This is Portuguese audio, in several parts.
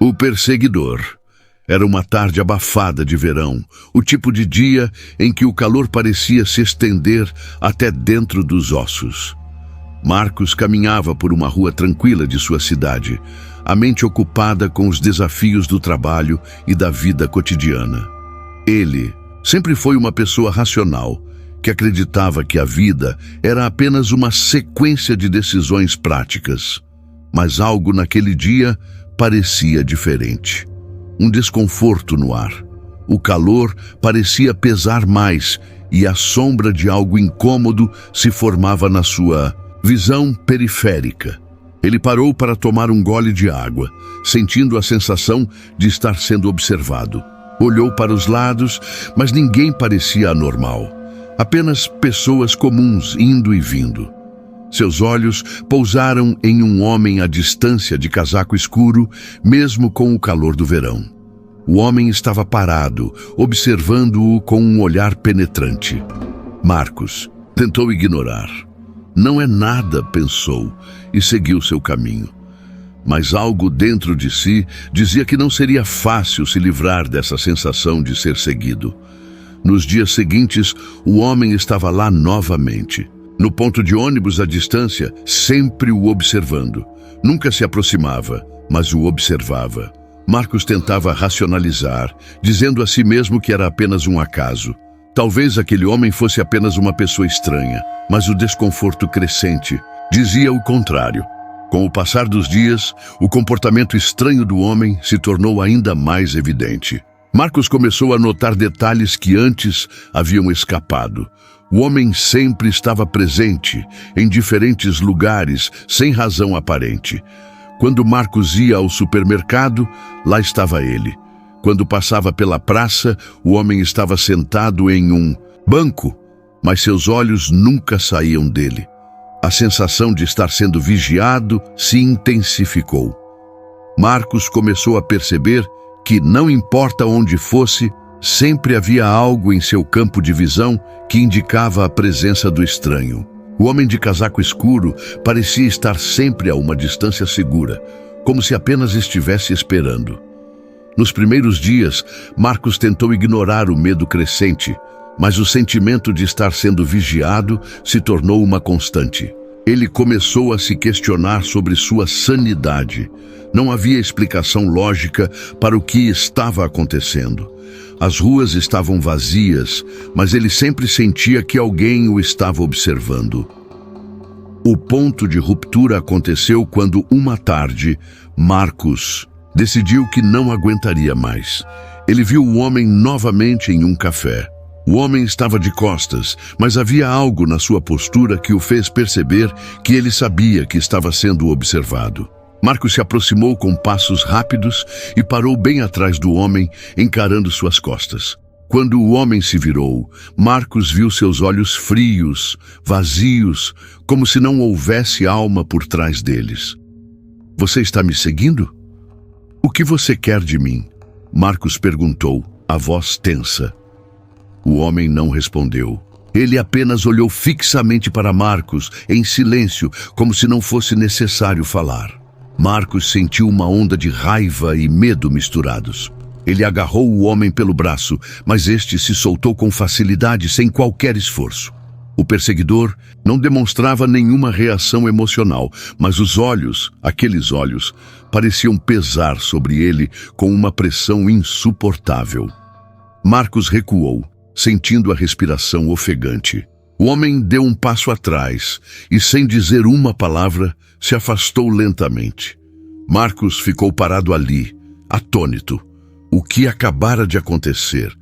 O perseguidor. Era uma tarde abafada de verão, o tipo de dia em que o calor parecia se estender até dentro dos ossos. Marcos caminhava por uma rua tranquila de sua cidade, a mente ocupada com os desafios do trabalho e da vida cotidiana. Ele sempre foi uma pessoa racional, que acreditava que a vida era apenas uma sequência de decisões práticas. Mas algo naquele dia parecia diferente. Um desconforto no ar. O calor parecia pesar mais e a sombra de algo incômodo se formava na sua visão periférica. Ele parou para tomar um gole de água, sentindo a sensação de estar sendo observado. Olhou para os lados, mas ninguém parecia anormal. Apenas pessoas comuns indo e vindo. Seus olhos pousaram em um homem à distância de casaco escuro, mesmo com o calor do verão. O homem estava parado, observando-o com um olhar penetrante. Marcos tentou ignorar. Não é nada, pensou, e seguiu seu caminho. Mas algo dentro de si dizia que não seria fácil se livrar dessa sensação de ser seguido. Nos dias seguintes, o homem estava lá novamente. No ponto de ônibus à distância, sempre o observando. Nunca se aproximava, mas o observava. Marcos tentava racionalizar, dizendo a si mesmo que era apenas um acaso. Talvez aquele homem fosse apenas uma pessoa estranha, mas o desconforto crescente dizia o contrário. Com o passar dos dias, o comportamento estranho do homem se tornou ainda mais evidente. Marcos começou a notar detalhes que antes haviam escapado. O homem sempre estava presente, em diferentes lugares, sem razão aparente. Quando Marcos ia ao supermercado, lá estava ele. Quando passava pela praça, o homem estava sentado em um banco, mas seus olhos nunca saíam dele. A sensação de estar sendo vigiado se intensificou. Marcos começou a perceber que, não importa onde fosse, sempre havia algo em seu campo de visão que indicava a presença do estranho. O homem de casaco escuro parecia estar sempre a uma distância segura, como se apenas estivesse esperando. Nos primeiros dias, Marcos tentou ignorar o medo crescente, mas o sentimento de estar sendo vigiado se tornou uma constante. Ele começou a se questionar sobre sua sanidade. Não havia explicação lógica para o que estava acontecendo. As ruas estavam vazias, mas ele sempre sentia que alguém o estava observando. O ponto de ruptura aconteceu quando, uma tarde, Marcos decidiu que não aguentaria mais. Ele viu o homem novamente em um café. O homem estava de costas, mas havia algo na sua postura que o fez perceber que ele sabia que estava sendo observado. Marcos se aproximou com passos rápidos e parou bem atrás do homem, encarando suas costas. Quando o homem se virou, Marcos viu seus olhos frios, vazios, como se não houvesse alma por trás deles. "Você está me seguindo? O que você quer de mim?" Marcos perguntou, a voz tensa. O homem não respondeu. Ele apenas olhou fixamente para Marcos, em silêncio, como se não fosse necessário falar. Marcos sentiu uma onda de raiva e medo misturados. Ele agarrou o homem pelo braço, mas este se soltou com facilidade, sem qualquer esforço. O perseguidor não demonstrava nenhuma reação emocional, mas os olhos, aqueles olhos, pareciam pesar sobre ele com uma pressão insuportável. Marcos recuou, sentindo a respiração ofegante. O homem deu um passo atrás e, sem dizer uma palavra, se afastou lentamente. Marcos ficou parado ali, atônito. O que acabara de acontecer?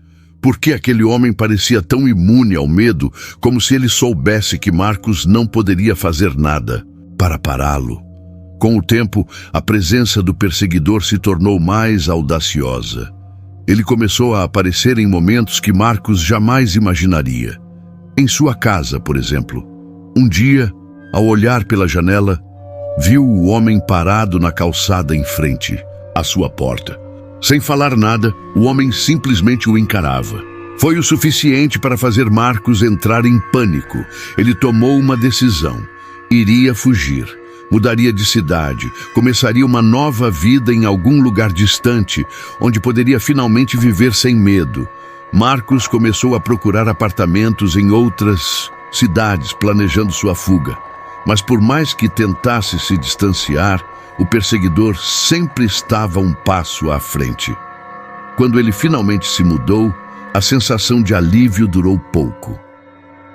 Por que aquele homem parecia tão imune ao medo, como se ele soubesse que Marcos não poderia fazer nada para pará-lo? Com o tempo, a presença do perseguidor se tornou mais audaciosa. Ele começou a aparecer em momentos que Marcos jamais imaginaria. Em sua casa, por exemplo. Um dia, ao olhar pela janela, viu o homem parado na calçada em frente à sua porta. Sem falar nada, o homem simplesmente o encarava. Foi o suficiente para fazer Marcos entrar em pânico. Ele tomou uma decisão. Iria fugir. Mudaria de cidade, começaria uma nova vida em algum lugar distante, onde poderia finalmente viver sem medo. Marcos começou a procurar apartamentos em outras cidades, planejando sua fuga. Mas por mais que tentasse se distanciar, o perseguidor sempre estava um passo à frente. Quando ele finalmente se mudou, a sensação de alívio durou pouco.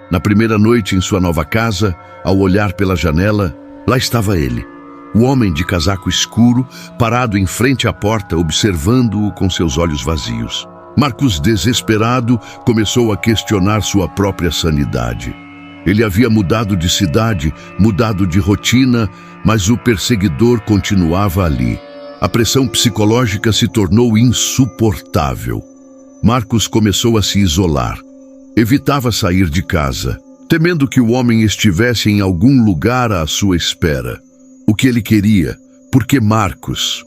Na primeira noite em sua nova casa, ao olhar pela janela, lá estava ele, o homem de casaco escuro, parado em frente à porta, observando-o com seus olhos vazios. Marcos, desesperado, começou a questionar sua própria sanidade. Ele havia mudado de cidade, mudado de rotina, mas o perseguidor continuava ali. A pressão psicológica se tornou insuportável. Marcos começou a se isolar. Evitava sair de casa, temendo que o homem estivesse em algum lugar à sua espera. O que ele queria? Por que Marcos?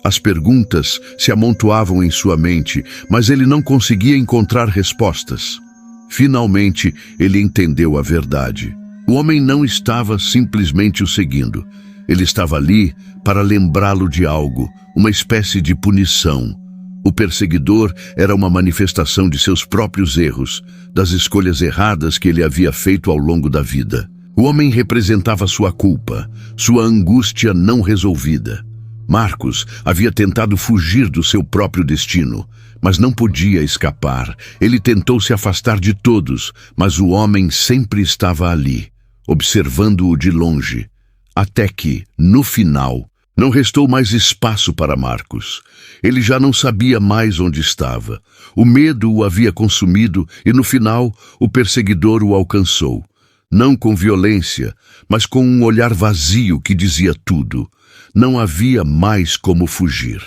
As perguntas se amontoavam em sua mente, mas ele não conseguia encontrar respostas. Finalmente, ele entendeu a verdade. O homem não estava simplesmente o seguindo. Ele estava ali para lembrá-lo de algo, uma espécie de punição. O perseguidor era uma manifestação de seus próprios erros, das escolhas erradas que ele havia feito ao longo da vida. O homem representava sua culpa, sua angústia não resolvida. Marcos havia tentado fugir do seu próprio destino, mas não podia escapar. Ele tentou se afastar de todos, mas o homem sempre estava ali, observando-o de longe, até que, no final, não restou mais espaço para Marcos. Ele já não sabia mais onde estava. O medo o havia consumido e, no final, o perseguidor o alcançou. Não com violência, mas com um olhar vazio que dizia tudo. Não havia mais como fugir.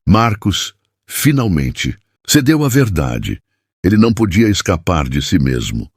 Marcos, finalmente, cedeu à verdade. Ele não podia escapar de si mesmo.